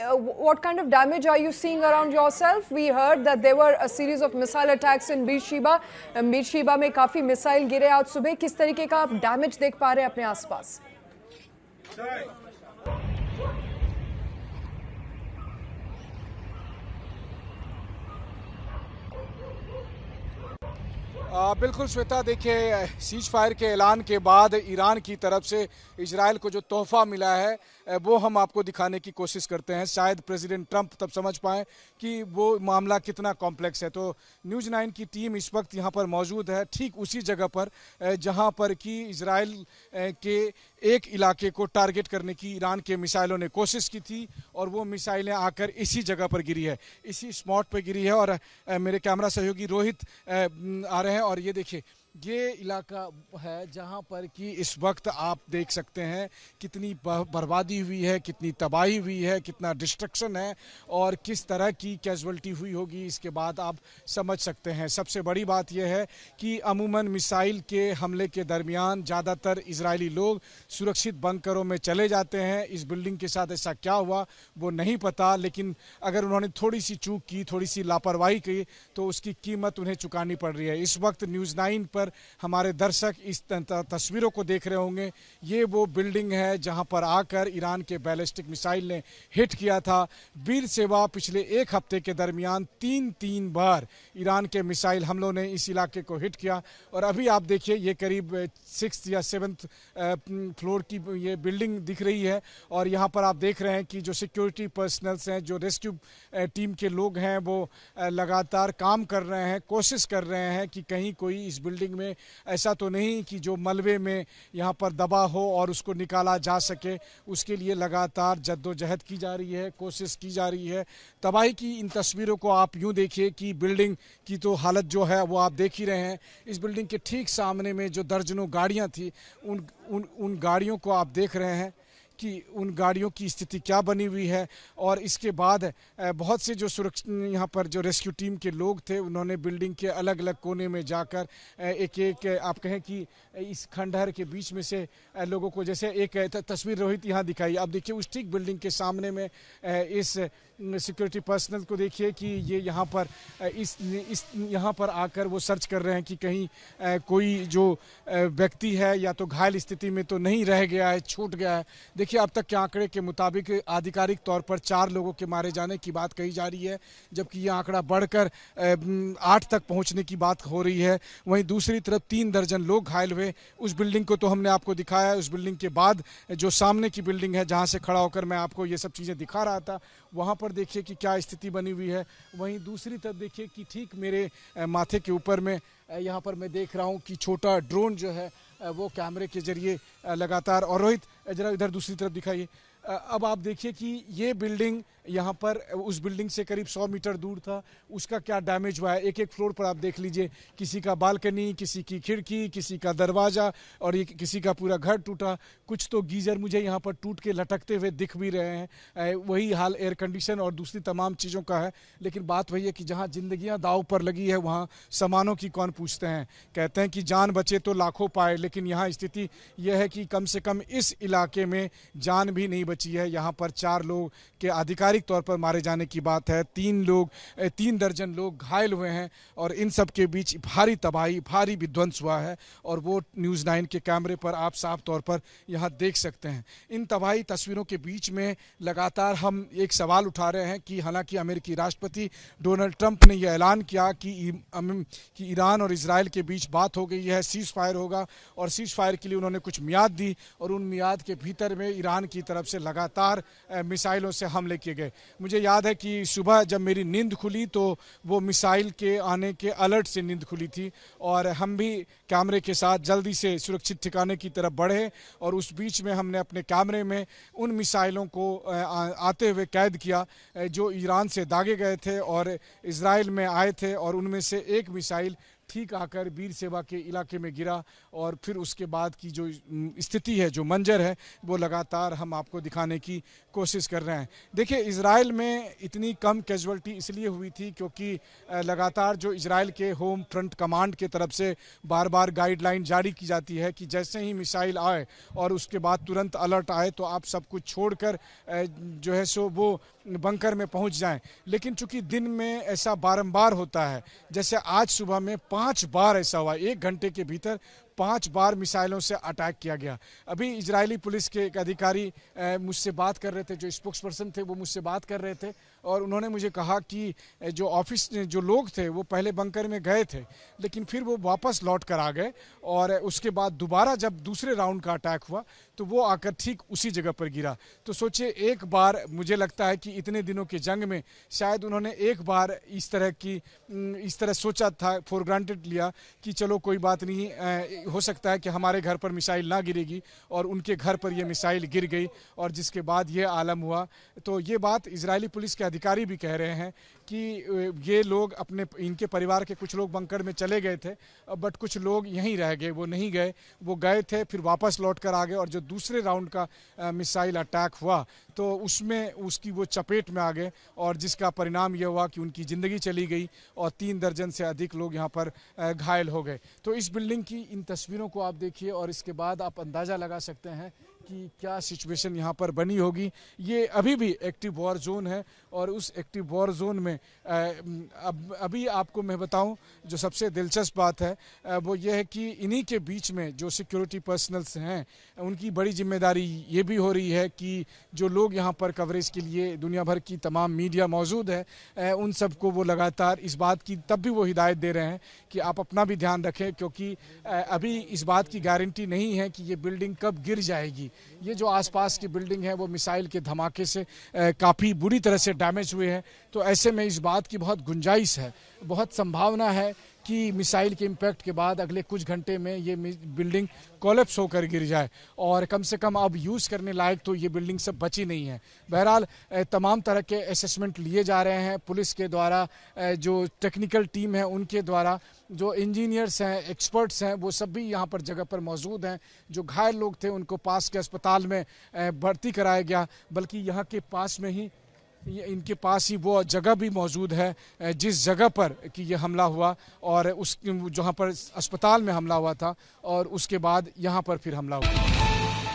what kind of damage are you seeing around yourself? We heard that there were a series of missile attacks in Beersheba. Beersheba में काफी missile गिरे आज सुबह. किस तरीके का आप डैमेज देख पा रहे हैं अपने आसपास? बिल्कुल श्वेता, देखिए सीज फायर के ऐलान के बाद ईरान की तरफ से इजराइल को जो तोहफा मिला है वो हम आपको दिखाने की कोशिश करते हैं। शायद प्रेसिडेंट ट्रंप तब समझ पाएं कि वो मामला कितना कॉम्प्लेक्स है। तो न्यूज़ 9 की टीम इस वक्त यहाँ पर मौजूद है, ठीक उसी जगह पर जहाँ पर कि इजराइल के एक इलाके को टारगेट करने की ईरान के मिसाइलों ने कोशिश की थी और वो मिसाइलें आकर इसी जगह पर गिरी है, इसी स्पॉट पर गिरी है। और मेरे कैमरा सहयोगी रोहित आ रहे हैं और ये देखिए ये इलाका है जहां पर कि इस वक्त आप देख सकते हैं कितनी बर्बादी हुई है, कितनी तबाही हुई है, कितना डिस्ट्रक्शन है और किस तरह की कैजुअल्टी हुई होगी इसके बाद आप समझ सकते हैं। सबसे बड़ी बात यह है कि अमूमन मिसाइल के हमले के दरमियान ज़्यादातर इजरायली लोग सुरक्षित बंकरों में चले जाते हैं। इस बिल्डिंग के साथ ऐसा क्या हुआ वो नहीं पता, लेकिन अगर उन्होंने थोड़ी सी चूक की, थोड़ी सी लापरवाही की तो उसकी कीमत उन्हें चुकानी पड़ रही है। इस वक्त न्यूज़ 9 पर हमारे दर्शक इस तस्वीरों को देख रहे होंगे। ये वो बिल्डिंग है जहां पर आकर ईरान के बैलिस्टिक मिसाइल ने हिट किया था। बीरशेबा पिछले एक हफ्ते के दरमियान तीन बार ईरान के मिसाइल हमलों ने इस इलाके को हिट किया। और अभी आप देखिए ये करीब 6th या 7th फ्लोर की ये बिल्डिंग दिख रही है और यहाँ पर आप देख रहे हैं कि जो सिक्योरिटी पर्सनल्स हैं, जो रेस्क्यू टीम के लोग हैं, वो लगातार काम कर रहे हैं, कोशिश कर रहे हैं कि कहीं कोई इस बिल्डिंग में ऐसा तो नहीं कि जो मलबे में यहाँ पर दबा हो और उसको निकाला जा सके। उसके लिए लगातार जद्दोजहद की जा रही है, कोशिश की जा रही है। तबाही की इन तस्वीरों को आप यूँ देखिए कि बिल्डिंग की तो हालत जो है वो आप देख ही रहे हैं। इस बिल्डिंग के ठीक सामने में जो दर्जनों गाड़ियाँ थी उन गाड़ियों को आप देख रहे हैं कि उन गाड़ियों की स्थिति क्या बनी हुई है। और इसके बाद बहुत से जो यहाँ पर जो रेस्क्यू टीम के लोग थे उन्होंने बिल्डिंग के अलग अलग कोने में जाकर एक आप कहें कि इस खंडहर के बीच में से लोगों को, जैसे एक तस्वीर रोहित यहाँ दिखाई, अब देखिए उस ठीक बिल्डिंग के सामने में इस सिक्योरिटी पर्सनल को देखिए कि ये यहाँ पर यहाँ पर आकर वो सर्च कर रहे हैं कि कहीं कोई जो व्यक्ति है या तो घायल स्थिति में तो नहीं रह गया है, छूट गया है। देखिए अब तक के आंकड़े के मुताबिक आधिकारिक तौर पर 4 लोगों के मारे जाने की बात कही जा रही है, जबकि ये आंकड़ा बढ़कर 8 तक पहुंचने की बात हो रही है। वहीं दूसरी तरफ 3 दर्जन लोग घायल हुए। उस बिल्डिंग को तो हमने आपको दिखाया, उस बिल्डिंग के बाद जो सामने की बिल्डिंग है जहां से खड़ा होकर मैं आपको ये सब चीज़ें दिखा रहा था, वहां पर देखिए कि क्या स्थिति बनी हुई है। वहीं दूसरी तरफ देखिए कि ठीक मेरे माथे के ऊपर में यहाँ पर मैं देख रहा हूँ कि छोटा ड्रोन जो है वो कैमरे के जरिए लगातार, और रोहित जरा इधर दूसरी तरफ दिखाइए। अब आप देखिए कि ये बिल्डिंग यहाँ पर उस बिल्डिंग से करीब 100 मीटर दूर था, उसका क्या डैमेज हुआ है। एक फ्लोर पर आप देख लीजिए, किसी का बालकनी, किसी की खिड़की, किसी का दरवाज़ा और ये किसी का पूरा घर टूटा। कुछ तो गीज़र मुझे यहाँ पर टूट के लटकते हुए दिख भी रहे हैं। वही हाल एयर कंडीशन और दूसरी तमाम चीज़ों का है। लेकिन बात वही है कि जहाँ जिंदगियाँ दाव पर लगी है वहाँ सामानों की कौन पूछते हैं। कहते हैं कि जान बचे तो लाखों पाए, लेकिन यहाँ स्थिति यह है कि कम से कम इस इलाके में जान भी नहीं बची है। यहाँ पर 4 लोग के आधिकारिक तौर पर मारे जाने की बात है, 3 दर्जन लोग घायल हुए हैं और इन सब के बीच भारी तबाही, भारी विध्वंस हुआ है और वो न्यूज़ 9 के कैमरे पर आप साफ तौर पर यहाँ देख सकते हैं। इन तबाही तस्वीरों के बीच में लगातार हम एक सवाल उठा रहे हैं कि हालांकि अमेरिकी राष्ट्रपति डोनाल्ड ट्रंप ने यह ऐलान किया कि ईरान और इजराइल के बीच बात हो गई है, सीज फायर होगा, और सीज फायर के लिए उन्होंने कुछ मियाद दी और उन मियाद के भीतर में ईरान की तरफ से लगातार मिसाइलों से हमले किए गए। मुझे याद है कि सुबह जब मेरी नींद खुली तो वो मिसाइल के आने के अलर्ट से नींद खुली थी और हम भी कैमरे के साथ जल्दी से सुरक्षित ठिकाने की तरफ बढ़े और उस बीच में हमने अपने कैमरे में उन मिसाइलों को आते हुए कैद किया जो ईरान से दागे गए थे और इजराइल में आए थे, और उनमें से एक मिसाइल ठीक आकर बीरशेबा के इलाके में गिरा। और फिर उसके बाद की जो स्थिति है, जो मंजर है, वो लगातार हम आपको दिखाने की कोशिश कर रहे हैं। देखिए इजराइल में इतनी कम कैजुअल्टी इसलिए हुई थी क्योंकि लगातार जो इजराइल के होम फ्रंट कमांड के तरफ से बार बार गाइडलाइन जारी की जाती है कि जैसे ही मिसाइल आए और उसके बाद तुरंत अलर्ट आए तो आप सब कुछ छोड़कर जो है सो वो बंकर में पहुंच जाएं। लेकिन चूंकि दिन में ऐसा बारंबार होता है, जैसे आज सुबह में 5 बार ऐसा हुआ, 1 घंटे के भीतर 5 बार मिसाइलों से अटैक किया गया। अभी इजरायली पुलिस के एक अधिकारी मुझसे बात कर रहे थे, जो स्पोक्स पर्सन थे वो मुझसे बात कर रहे थे, और उन्होंने मुझे कहा कि जो लोग थे वो पहले बंकर में गए थे, लेकिन फिर वो वापस लौट कर आ गए, और उसके बाद दोबारा जब दूसरे राउंड का अटैक हुआ तो वो आकर ठीक उसी जगह पर गिरा। तो सोचिए, एक बार, मुझे लगता है कि इतने दिनों के जंग में शायद उन्होंने एक बार इस तरह सोचा था, फॉर ग्रांटेड लिया कि चलो कोई बात नहीं, हो सकता है कि हमारे घर पर मिसाइल ना गिरेगी, और उनके घर पर ये मिसाइल गिर गई, और जिसके बाद ये आलम हुआ। तो ये बात इजरायली पुलिस के अधिकारी भी कह रहे हैं कि ये लोग इनके परिवार के कुछ लोग बंकर में चले गए थे, बट कुछ लोग यहीं रह गए, वो नहीं गए, वो गए थे फिर वापस लौट कर आ गए, और जो दूसरे राउंड का मिसाइल अटैक हुआ तो उसमें उसकी वो चपेट में आ गए, और जिसका परिणाम ये हुआ कि उनकी ज़िंदगी चली गई और 3 दर्जन से अधिक लोग यहाँ पर घायल हो गए। तो इस बिल्डिंग की इन तस्वीरों को आप देखिए, और इसके बाद आप अंदाज़ा लगा सकते हैं कि क्या सिचुएशन यहाँ पर बनी होगी। ये अभी भी एक्टिव वॉर जोन है, और उस एक्टिव वॉर जोन में अभी आपको मैं बताऊं, जो सबसे दिलचस्प बात है वो ये है कि इन्हीं के बीच में जो सिक्योरिटी पर्सनल्स हैं, उनकी बड़ी जिम्मेदारी ये भी हो रही है कि जो लोग यहाँ पर कवरेज के लिए दुनिया भर की तमाम मीडिया मौजूद है, उन सबको वो लगातार इस बात की तब भी वो हिदायत दे रहे हैं कि आप अपना भी ध्यान रखें, क्योंकि अभी इस बात की गारंटी नहीं है कि ये बिल्डिंग कब गिर जाएगी। ये जो आसपास की बिल्डिंग है वो मिसाइल के धमाके से काफ़ी बुरी तरह से डैमेज हुए हैं, तो ऐसे में इस बात की बहुत गुंजाइश है, बहुत संभावना है कि मिसाइल के इम्पैक्ट के बाद अगले कुछ घंटे में ये बिल्डिंग कोलैप्स होकर गिर जाए, और कम से कम अब यूज़ करने लायक तो ये बिल्डिंग सब बची नहीं है। बहरहाल तमाम तरह के असेसमेंट लिए जा रहे हैं पुलिस के द्वारा, जो टेक्निकल टीम है उनके द्वारा, जो इंजीनियर्स हैं, एक्सपर्ट्स हैं, वो सब भी यहाँ पर जगह पर मौजूद हैं। जो घायल लोग थे उनको पास के अस्पताल में भर्ती कराया गया, बल्कि यहाँ के पास में ही इनके पास ही वो जगह भी मौजूद है जिस जगह पर कि ये हमला हुआ, और उस जहाँ पर अस्पताल में हमला हुआ था, और उसके बाद यहाँ पर फिर हमला हुआ।